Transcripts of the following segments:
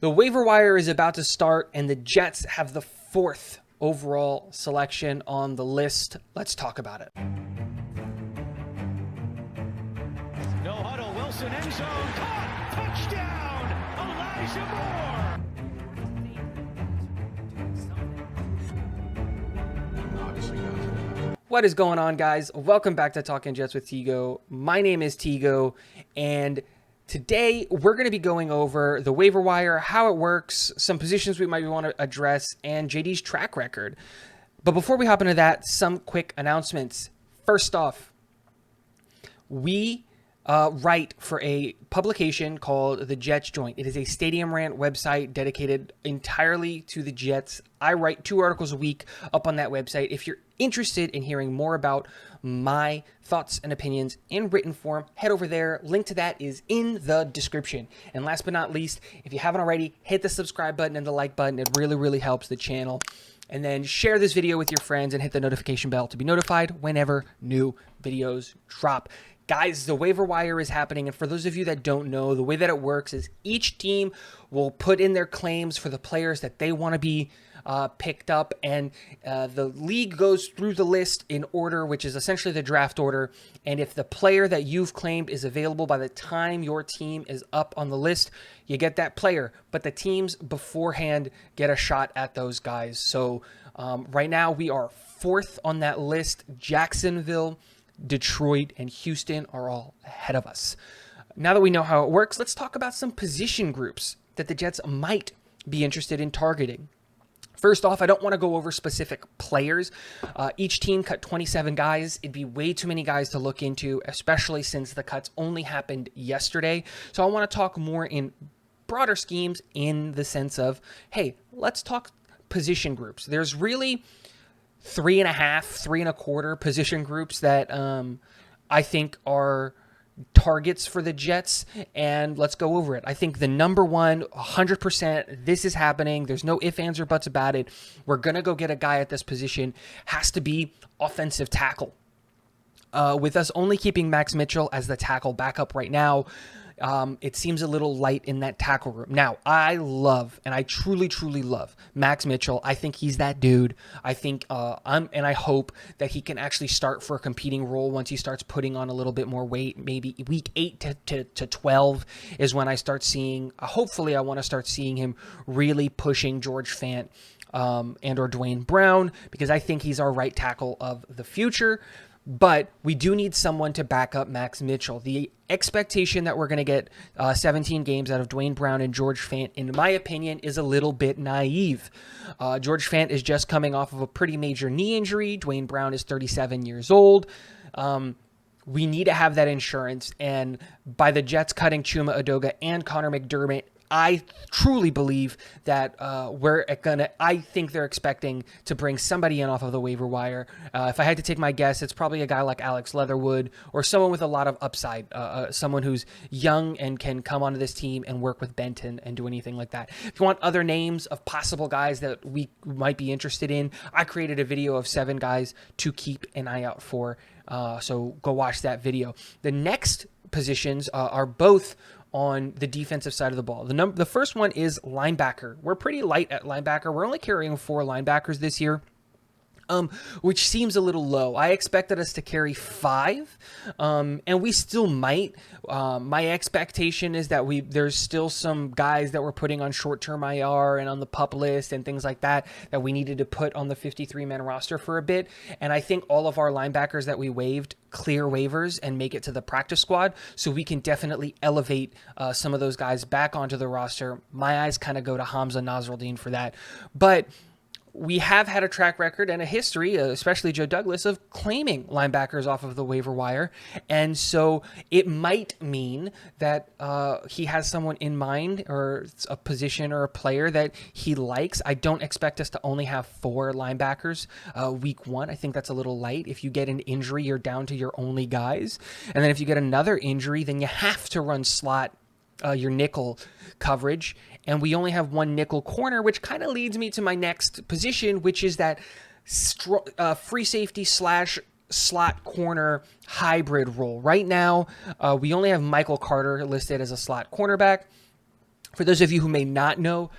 The waiver wire is about to start, and the Jets have the 4th overall selection on the list. Let's talk about it. No huddle, Wilson end zone, caught, touchdown, Elijah Moore. What is going on, guys? Welcome back to Talking Jets with Tigo. My name is Tigo, and today we're going to be going over the waiver wire, how it works, some positions we might want to address, and JD's track record. But before we hop into that, some quick announcements. First off, we write for a publication called The Jets Joint. It is a Stadium Rant website dedicated entirely to the Jets. I write 2 articles a week up on that website. If you're interested in hearing more about my thoughts and opinions in written form, head over there. Link to that is in the description. And last but not least, if you haven't already, hit the subscribe button and the like button. It really, really helps the channel. And then share this video with your friends and hit the notification bell to be notified whenever new videos drop. Guys, the waiver wire is happening, and for those of you that don't know, the way that it works is each team will put in their claims for the players that they want to be picked up, and the league goes through the list in order, which is essentially the draft order, and if the player that you've claimed is available by the time your team is up on the list, you get that player, but the teams beforehand get a shot at those guys. So right now we are 4th on that list. Jacksonville, Detroit, and Houston are all ahead of us. Now that we know how it works, let's talk about some position groups that the Jets might be interested in targeting. First off, I don't want to go over specific players. Each team cut 27 guys. It'd be way too many guys to look into, especially since the cuts only happened yesterday. So I want to talk more in broader schemes in the sense of, hey, let's talk position groups. There's really 3.5, 3.25 position groups that I think are targets for the Jets, and let's go over it. I think the number one, 100%, this is happening. There's no ifs, ands, or buts about it. We're going to go get a guy at this position. Has to be offensive tackle. With us only keeping Max Mitchell as the tackle backup right now, it seems a little light in that tackle room. Now, I love, and I truly, truly love Max Mitchell. I think he's that dude. I think, and I hope that he can actually start for a competing role once he starts putting on a little bit more weight. Maybe week 8 to 12 is when I start seeing, hopefully I want to start seeing him really pushing George Fant and or Dwayne Brown, because I think he's our right tackle of the future. But we do need someone to back up Max Mitchell. The expectation that we're going to get 17 games out of Dwayne Brown and George Fant, in my opinion, is a little bit naive. George Fant is just coming off of a pretty major knee injury. Dwayne Brown is 37 years old. We need to have that insurance. And by the Jets cutting Chuma Edoga and Connor McDermott, I truly believe that I think they're expecting to bring somebody in off of the waiver wire. If I had to take my guess, it's probably a guy like Alex Leatherwood or someone with a lot of upside, someone who's young and can come onto this team and work with Benton and do anything like that. If you want other names of possible guys that we might be interested in, I created a video of 7 guys to keep an eye out for. So go watch that video. The next positions are both on the defensive side of the ball. The first one is linebacker. We're pretty light at linebacker. We're only carrying 4 linebackers this year, which seems a little low. I expected us to carry 5, and we still might. My expectation is that there's still some guys that we're putting on short-term IR and on the PUP list and things like that we needed to put on the 53-man roster for a bit. And I think all of our linebackers that we waived clear waivers and make it to the practice squad, so we can definitely elevate some of those guys back onto the roster. My eyes kind of go to Hamza Nasruddin for that. But we have had a track record and a history, especially Joe Douglas, of claiming linebackers off of the waiver wire. And so it might mean that he has someone in mind, or a position or a player that he likes. I don't expect us to only have 4 linebackers week 1. I think that's a little light. If you get an injury, you're down to your only guys. And then if you get another injury, then you have to run slot your nickel coverage, and we only have 1 nickel corner, which kind of leads me to my next position, which is that free safety / slot corner hybrid role. Right now, we only have Michael Carter listed as a slot cornerback. For those of you who may not know,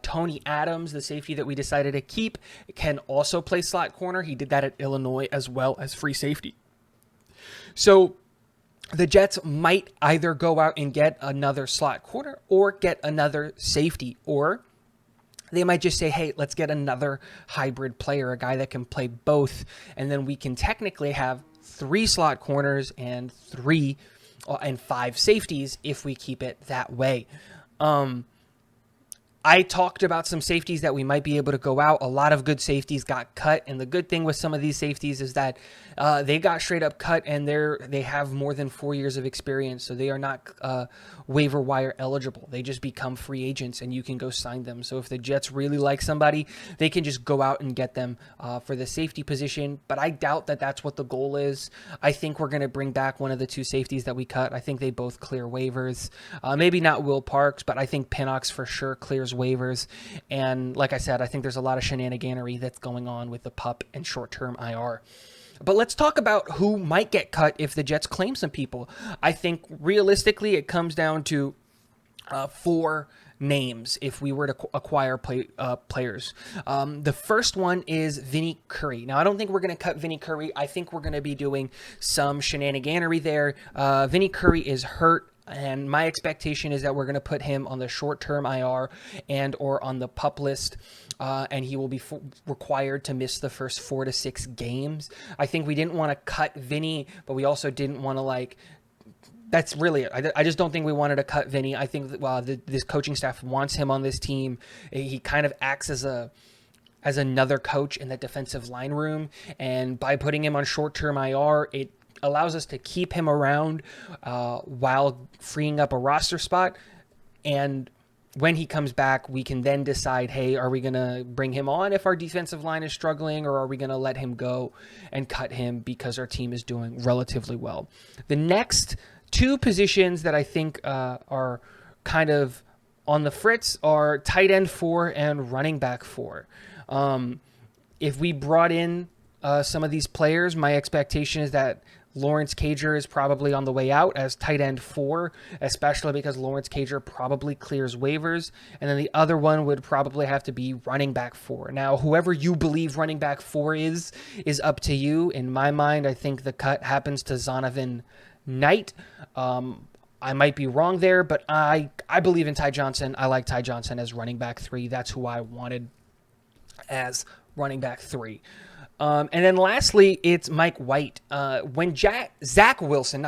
Tony Adams, the safety that we decided to keep, can also play slot corner. He did that at Illinois as well as free safety. So the Jets might either go out and get another slot corner or get another safety, or they might just say, hey, let's get another hybrid player, a guy that can play both, and then we can technically have 3 slot corners and 5 safeties if we keep it that way. I talked about some safeties that we might be able to go out. A lot of good safeties got cut, and the good thing with some of these safeties is that they got straight up cut, and they have more than 4 years of experience, so they are not waiver wire eligible. They just become free agents, and you can go sign them. So if the Jets really like somebody, they can just go out and get them for the safety position, but I doubt that that's what the goal is. I think we're going to bring back one of the 2 safeties that we cut. I think they both clear waivers. Maybe not Will Parks, but I think Pinnock's for sure clears waivers. And like I said, I think there's a lot of shenaniganery that's going on with the PUP and short-term IR. But let's talk about who might get cut if the Jets claim some people. I think realistically it comes down to 4 names if we were to acquire players. The first one is Vinny Curry. Now, I don't think we're going to cut Vinny Curry. I think we're going to be doing some shenaniganery there. Vinny Curry is hurt, and my expectation is that we're going to put him on the short-term IR and or on the PUP list, and he will be required to miss the first 4 to 6 games. I think we didn't want to cut Vinny, but we also didn't want to that's really it. I just don't think we wanted to cut Vinny. I think that, this coaching staff wants him on this team. He kind of acts as another coach in the defensive line room, and by putting him on short-term IR, it allows us to keep him around while freeing up a roster spot. And when he comes back, we can then decide, hey, are we going to bring him on if our defensive line is struggling, or are we going to let him go and cut him because our team is doing relatively well? The next 2 positions that I think are kind of on the fritz are tight end 4 and running back 4. If we brought in some of these players, my expectation is that Lawrence Cager is probably on the way out as tight end 4, especially because Lawrence Cager probably clears waivers. And then the other one would probably have to be running back 4. Now, whoever you believe running back 4 is up to you. In my mind, I think the cut happens to Zonovan Knight. I might be wrong there, but I believe in Ty Johnson. I like Ty Johnson as running back 3. That's who I wanted as running back 3. And then lastly, it's Mike White. When Zach Wilson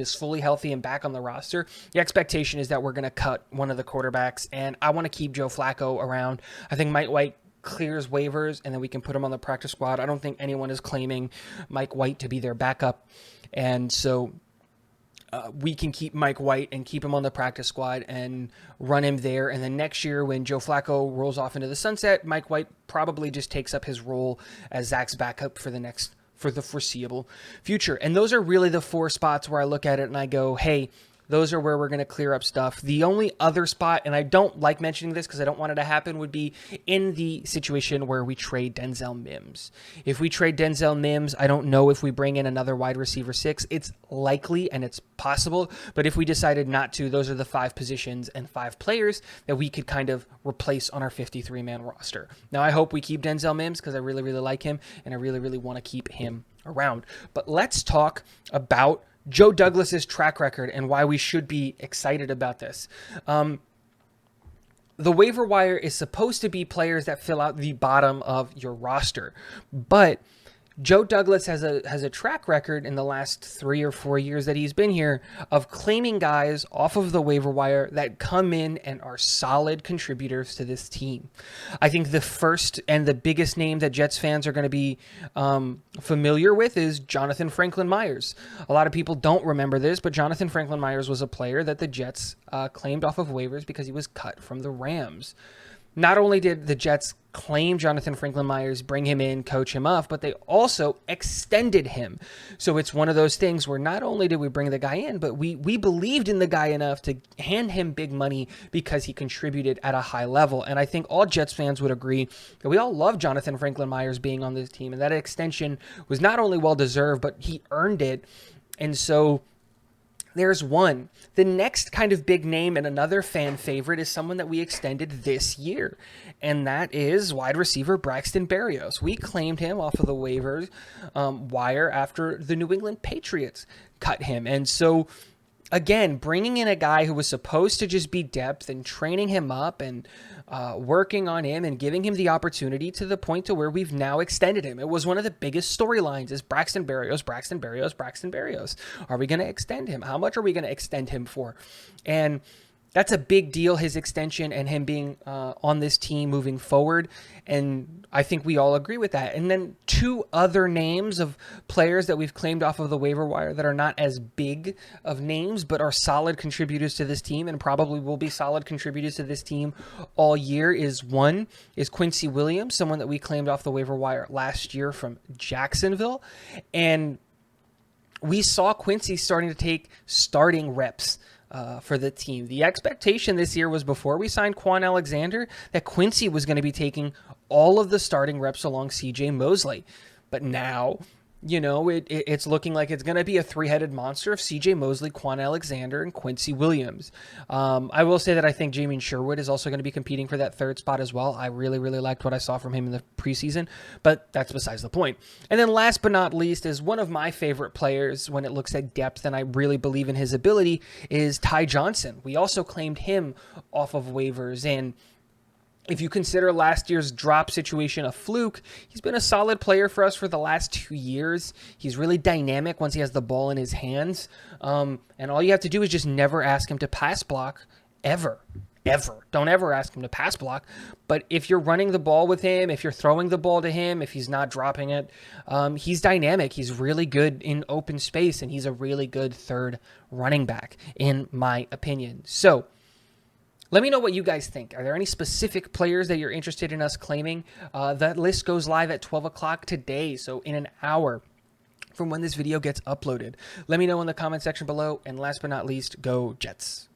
is fully healthy and back on the roster, the expectation is that we're going to cut one of the quarterbacks, and I want to keep Joe Flacco around. I think Mike White clears waivers, and then we can put him on the practice squad. I don't think anyone is claiming Mike White to be their backup, and so we can keep Mike White and keep him on the practice squad and run him there. And then next year when Joe Flacco rolls off into the sunset, Mike White probably just takes up his role as Zach's backup for the foreseeable future. And those are really the 4 spots where I look at it and I go, hey, those are where we're going to clear up stuff. The only other spot, and I don't like mentioning this because I don't want it to happen, would be in the situation where we trade Denzel Mims. If we trade Denzel Mims, I don't know if we bring in another wide receiver 6. It's likely and it's possible, but if we decided not to, those are the 5 positions and 5 players that we could kind of replace on our 53-man roster. Now, I hope we keep Denzel Mims because I really, really like him, and I really, really want to keep him around. But let's talk about Joe Douglas's track record and why we should be excited about this. The waiver wire is supposed to be players that fill out the bottom of your roster, but Joe Douglas has a track record in the last 3 or 4 years that he's been here of claiming guys off of the waiver wire that come in and are solid contributors to this team. I think the first and the biggest name that Jets fans are going to be familiar with is Jonathan Franklin Myers. A lot of people don't remember this, but Jonathan Franklin Myers was a player that the Jets claimed off of waivers because he was cut from the Rams. Not only did the Jets claim Jonathan Franklin Myers, bring him in, coach him up, but they also extended him. So it's one of those things where not only did we bring the guy in, but we believed in the guy enough to hand him big money because he contributed at a high level. And I think all Jets fans would agree that we all love Jonathan Franklin Myers being on this team. And that extension was not only well-deserved, but he earned it. And so There's one. The next kind of big name and another fan favorite is someone that we extended this year, and that is wide receiver Braxton Barrios. We claimed him off of the waivers wire after the New England Patriots cut him. And so, again, bringing in a guy who was supposed to just be depth and training him up and working on him and giving him the opportunity to the point to where we've now extended him. It was one of the biggest storylines is Braxton Barrios, Braxton Barrios, Braxton Barrios. Are we going to extend him? How much are we going to extend him for? And that's a big deal, his extension and him being on this team moving forward. And I think we all agree with that. And then two other names of players that we've claimed off of the waiver wire that are not as big of names, but are solid contributors to this team and probably will be solid contributors to this team all year is Quincy Williams, someone that we claimed off the waiver wire last year from Jacksonville. And we saw Quincy starting to take starting reps for the team. The expectation this year was before we signed Quan Alexander that Quincy was going to be taking all of the starting reps along CJ Mosley. But now, it's looking like it's going to be a three-headed monster of CJ Mosley, Quan Alexander, and Quincy Williams. I will say that I think Jamin Sherwood is also going to be competing for that third spot as well. I really, really liked what I saw from him in the preseason, but that's besides the point. And then last but not least is one of my favorite players when it looks at depth, and I really believe in his ability, is Ty Johnson. We also claimed him off of waivers, and if you consider last year's drop situation a fluke, he's been a solid player for us for the last 2 years. He's really dynamic once he has the ball in his hands. And all you have to do is just never ask him to pass block, ever. Don't ever ask him to pass block. But if you're running the ball with him, if you're throwing the ball to him, if he's not dropping it, he's dynamic. He's really good in open space, and he's a really good third running back, in my opinion. So, let me know what you guys think. Are there any specific players that you're interested in us claiming? That list goes live at 12 o'clock today, so in an hour from when this video gets uploaded. Let me know in the comment section below, and last but not least, go Jets.